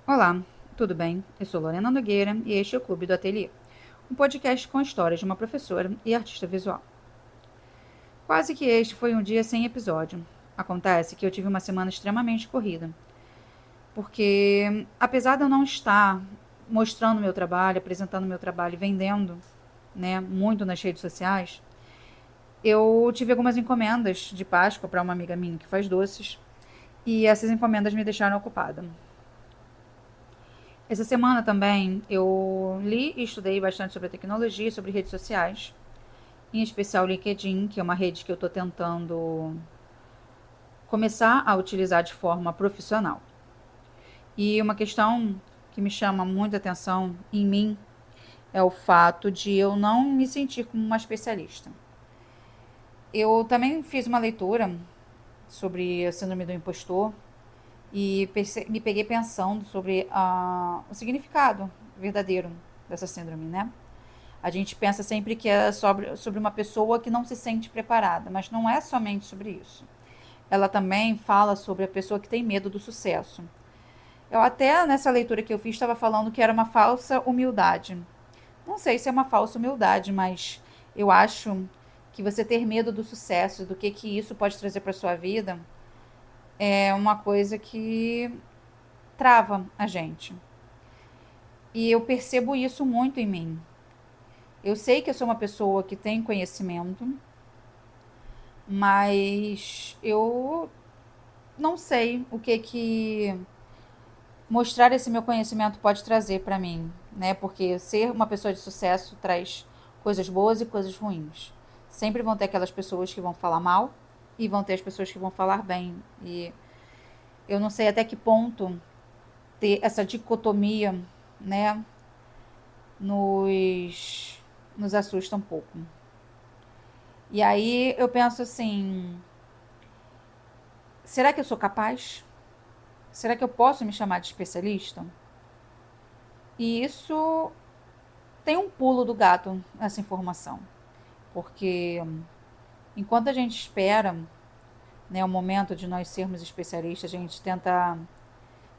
Olá, tudo bem? Eu sou Lorena Nogueira e este é o Clube do Ateliê, um podcast com histórias de uma professora e artista visual. Quase que este foi um dia sem episódio. Acontece que eu tive uma semana extremamente corrida, porque apesar de eu não estar mostrando meu trabalho, apresentando meu trabalho e vendendo, muito nas redes sociais, eu tive algumas encomendas de Páscoa para uma amiga minha que faz doces e essas encomendas me deixaram ocupada. Essa semana também eu li e estudei bastante sobre a tecnologia, sobre redes sociais, em especial o LinkedIn, que é uma rede que eu estou tentando começar a utilizar de forma profissional. E uma questão que me chama muita atenção em mim é o fato de eu não me sentir como uma especialista. Eu também fiz uma leitura sobre a síndrome do impostor e me peguei pensando sobre o significado verdadeiro dessa síndrome, né? A gente pensa sempre que é sobre uma pessoa que não se sente preparada, mas não é somente sobre isso. Ela também fala sobre a pessoa que tem medo do sucesso. Eu até nessa leitura que eu fiz estava falando que era uma falsa humildade. Não sei se é uma falsa humildade, mas eu acho que você ter medo do sucesso, do que isso pode trazer para sua vida, é uma coisa que trava a gente. E eu percebo isso muito em mim. Eu sei que eu sou uma pessoa que tem conhecimento, mas eu não sei o que mostrar esse meu conhecimento pode trazer para mim, né? Porque ser uma pessoa de sucesso traz coisas boas e coisas ruins. Sempre vão ter aquelas pessoas que vão falar mal e vão ter as pessoas que vão falar bem. E eu não sei até que ponto ter essa dicotomia, né, nos assusta um pouco. E aí eu penso assim, será que eu sou capaz? Será que eu posso me chamar de especialista? E isso tem um pulo do gato nessa informação, porque enquanto a gente espera, né, o momento de nós sermos especialistas, a gente tenta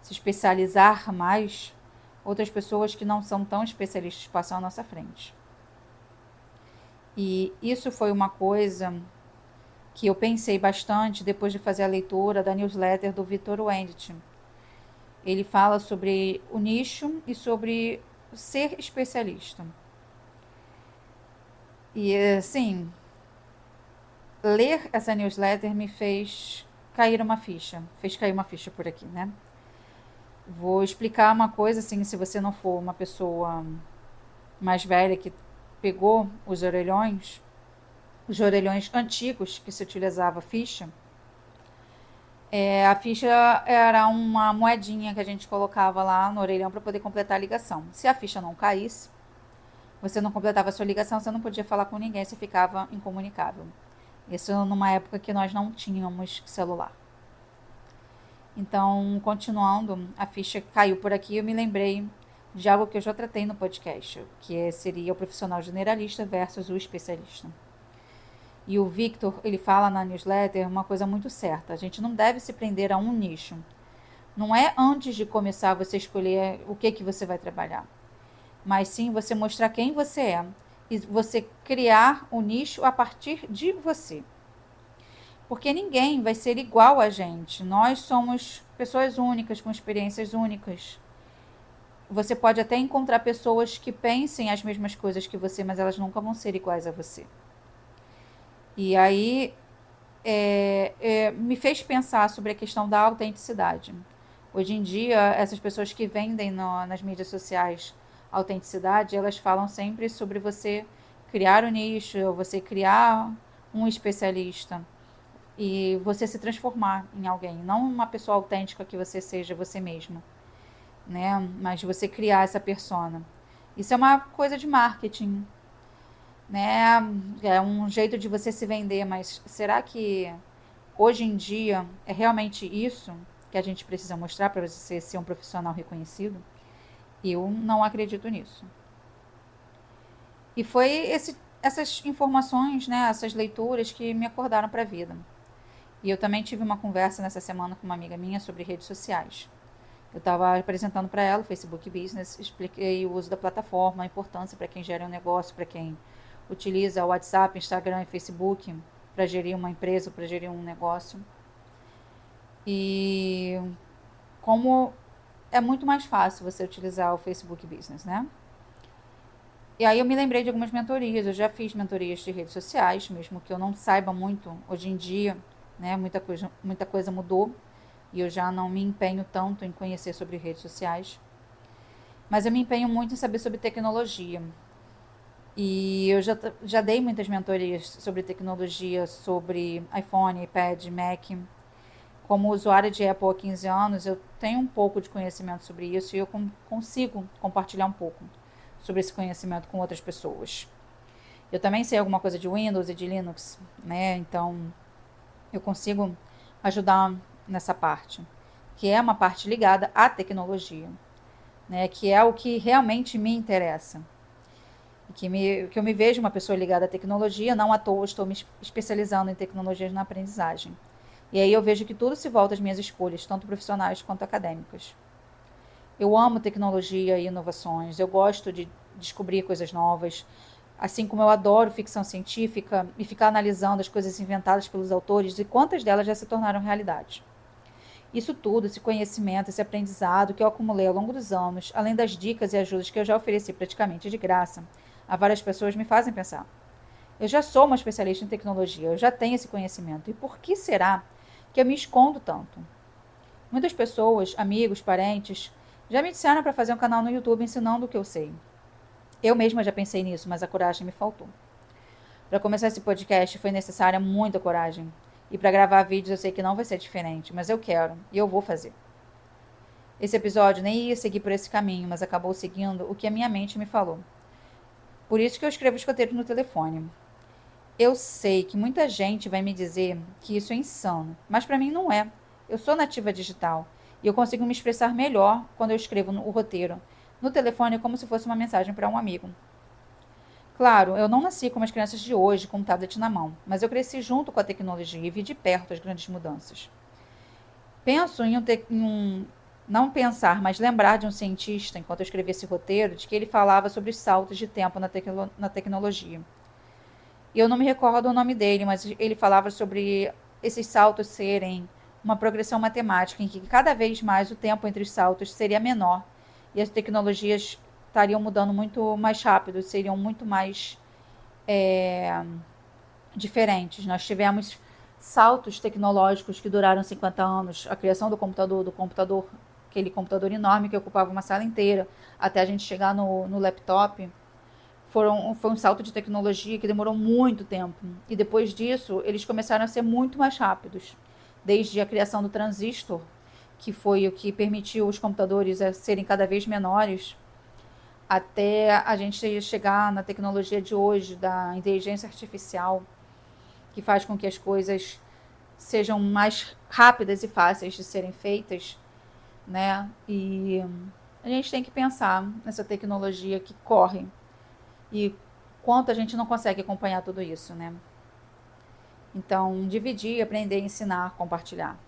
se especializar mais, outras pessoas que não são tão especialistas passam à nossa frente. E isso foi uma coisa que eu pensei bastante depois de fazer a leitura da newsletter do Vitor Wendt. Ele fala sobre o nicho e sobre ser especialista. E assim, ler essa newsletter me fez cair uma ficha. Fez cair uma ficha por aqui, né? Vou explicar uma coisa assim, se você não for uma pessoa mais velha que pegou os orelhões antigos que se utilizava ficha. A ficha era uma moedinha que a gente colocava lá no orelhão para poder completar a ligação. Se a ficha não caísse, você não completava a sua ligação, você não podia falar com ninguém, você ficava incomunicável. Isso numa época que nós não tínhamos celular. Então, continuando, a ficha caiu por aqui e eu me lembrei de algo que eu já tratei no podcast, que seria o profissional generalista versus o especialista. E o Victor, ele fala na newsletter uma coisa muito certa. A gente não deve se prender a um nicho. Não é antes de começar você escolher o que você vai trabalhar, mas sim você mostrar quem você é e você criar o nicho a partir de você. Porque ninguém vai ser igual a gente. Nós somos pessoas únicas, com experiências únicas. Você pode até encontrar pessoas que pensem as mesmas coisas que você, mas elas nunca vão ser iguais a você. E aí me fez pensar sobre a questão da autenticidade. Hoje em dia, essas pessoas que vendem nas mídias sociais autenticidade, elas falam sempre sobre você criar um nicho, você criar um especialista e você se transformar em alguém, não uma pessoa autêntica que você seja você mesmo, né? Mas você criar essa persona. Isso é uma coisa de marketing, né? É um jeito de você se vender, mas será que hoje em dia é realmente isso que a gente precisa mostrar para você ser um profissional reconhecido? Eu não acredito nisso. E foi essas informações, né, essas leituras que me acordaram para a vida. E eu também tive uma conversa nessa semana com uma amiga minha sobre redes sociais. Eu estava apresentando para ela o Facebook Business, expliquei o uso da plataforma, a importância para quem gera um negócio, para quem utiliza o WhatsApp, Instagram e Facebook para gerir uma empresa, para gerir um negócio. E como é muito mais fácil você utilizar o Facebook Business, né? E aí eu me lembrei de algumas mentorias. Eu já fiz mentorias de redes sociais, mesmo que eu não saiba muito hoje em dia, né? Muita coisa mudou e eu já não me empenho tanto em conhecer sobre redes sociais. Mas eu me empenho muito em saber sobre tecnologia. E eu já dei muitas mentorias sobre tecnologia, sobre iPhone, iPad, Mac. Como usuária de Apple há 15 anos, eu tenho um pouco de conhecimento sobre isso e eu consigo compartilhar um pouco sobre esse conhecimento com outras pessoas. Eu também sei alguma coisa de Windows e de Linux, né? Então eu consigo ajudar nessa parte, que é uma parte ligada à tecnologia, né? Que é o que realmente me interessa. Que eu me vejo uma pessoa ligada à tecnologia, não à toa estou me especializando em tecnologias na aprendizagem. E aí eu vejo que tudo se volta às minhas escolhas, tanto profissionais quanto acadêmicas. Eu amo tecnologia e inovações, eu gosto de descobrir coisas novas, assim como eu adoro ficção científica e ficar analisando as coisas inventadas pelos autores e quantas delas já se tornaram realidade. Isso tudo, esse conhecimento, esse aprendizado que eu acumulei ao longo dos anos, além das dicas e ajudas que eu já ofereci praticamente de graça a várias pessoas, me fazem pensar. Eu já sou uma especialista em tecnologia, eu já tenho esse conhecimento. E por que será que eu me escondo tanto? Muitas pessoas, amigos, parentes, já me disseram para fazer um canal no YouTube ensinando o que eu sei. Eu mesma já pensei nisso, mas a coragem me faltou. Para começar esse podcast foi necessária muita coragem. E para gravar vídeos eu sei que não vai ser diferente, mas eu quero e eu vou fazer. Esse episódio nem ia seguir por esse caminho, mas acabou seguindo o que a minha mente me falou. Por isso que eu escrevo escoteiro no telefone. Eu sei que muita gente vai me dizer que isso é insano, mas para mim não é. Eu sou nativa digital e eu consigo me expressar melhor quando eu escrevo o roteiro no telefone como se fosse uma mensagem para um amigo. Claro, eu não nasci como as crianças de hoje com um tablet na mão, mas eu cresci junto com a tecnologia e vi de perto as grandes mudanças. Penso não pensar, mas lembrar de um cientista, enquanto eu escrevi esse roteiro, de que ele falava sobre os saltos de tempo na tecnologia. E eu não me recordo o nome dele, mas ele falava sobre esses saltos serem uma progressão matemática, em que cada vez mais o tempo entre os saltos seria menor e as tecnologias estariam mudando muito mais rápido, seriam muito mais diferentes. Nós tivemos saltos tecnológicos que duraram 50 anos, a criação do computador, aquele computador enorme que ocupava uma sala inteira, até a gente chegar no laptop. Foi um salto de tecnologia que demorou muito tempo. E depois disso, eles começaram a ser muito mais rápidos. Desde a criação do transistor, que foi o que permitiu os computadores a serem cada vez menores, até a gente chegar na tecnologia de hoje, da inteligência artificial, que faz com que as coisas sejam mais rápidas e fáceis de serem feitas, né? E a gente tem que pensar nessa tecnologia que corre e quanto a gente não consegue acompanhar tudo isso, né? Então, dividir, aprender, ensinar, compartilhar.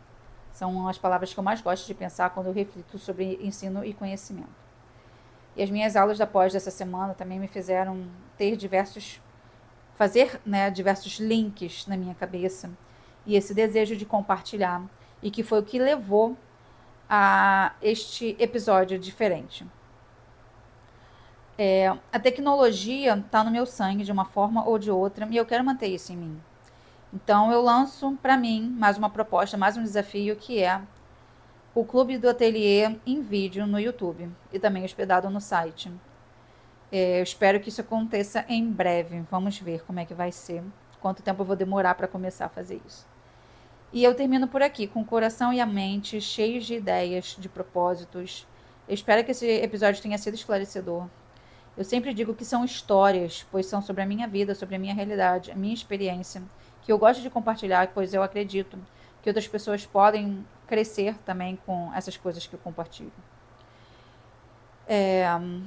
São as palavras que eu mais gosto de pensar quando eu reflito sobre ensino e conhecimento. E as minhas aulas da pós dessa semana também me fizeram ter fazer, né, diversos links na minha cabeça. E esse desejo de compartilhar. E que foi o que levou a este episódio diferente. A tecnologia está no meu sangue de uma forma ou de outra e eu quero manter isso em mim. Então eu lanço para mim mais uma proposta, mais um desafio, que é o Clube do Ateliê em vídeo no YouTube e também hospedado no site. Eu espero que isso aconteça em breve. Vamos ver como é que vai ser, quanto tempo eu vou demorar para começar a fazer isso. E eu termino por aqui, com o coração e a mente cheios de ideias, de propósitos. Eu espero que esse episódio tenha sido esclarecedor. Eu sempre digo que são histórias, pois são sobre a minha vida, sobre a minha realidade, a minha experiência, que eu gosto de compartilhar, pois eu acredito que outras pessoas podem crescer também com essas coisas que eu compartilho.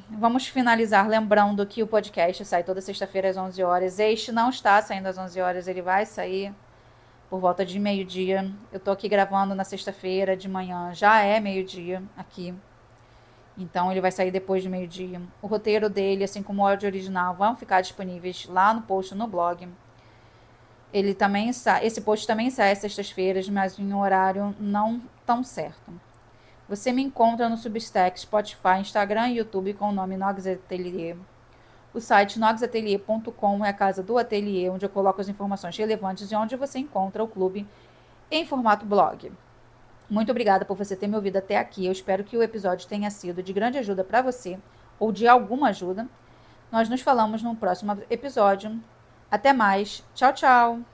Vamos finalizar lembrando que o podcast sai toda sexta-feira às 11 horas. Este não está saindo às 11 horas, ele vai sair por volta de meio-dia. Eu tô aqui gravando na sexta-feira de manhã, já é meio-dia aqui. Então ele vai sair depois de meio-dia. O roteiro dele, assim como o áudio original, vão ficar disponíveis lá no post no blog. Ele também esse post também sai às sextas-feiras, mas em um horário não tão certo. Você me encontra no Substack, Spotify, Instagram e YouTube com o nome Nogs Atelier. O site nogsatelier.com é a casa do ateliê, onde eu coloco as informações relevantes e onde você encontra o clube em formato blog. Muito obrigada por você ter me ouvido até aqui. Eu espero que o episódio tenha sido de grande ajuda para você ou de alguma ajuda. Nós nos falamos no próximo episódio. Até mais. Tchau, tchau.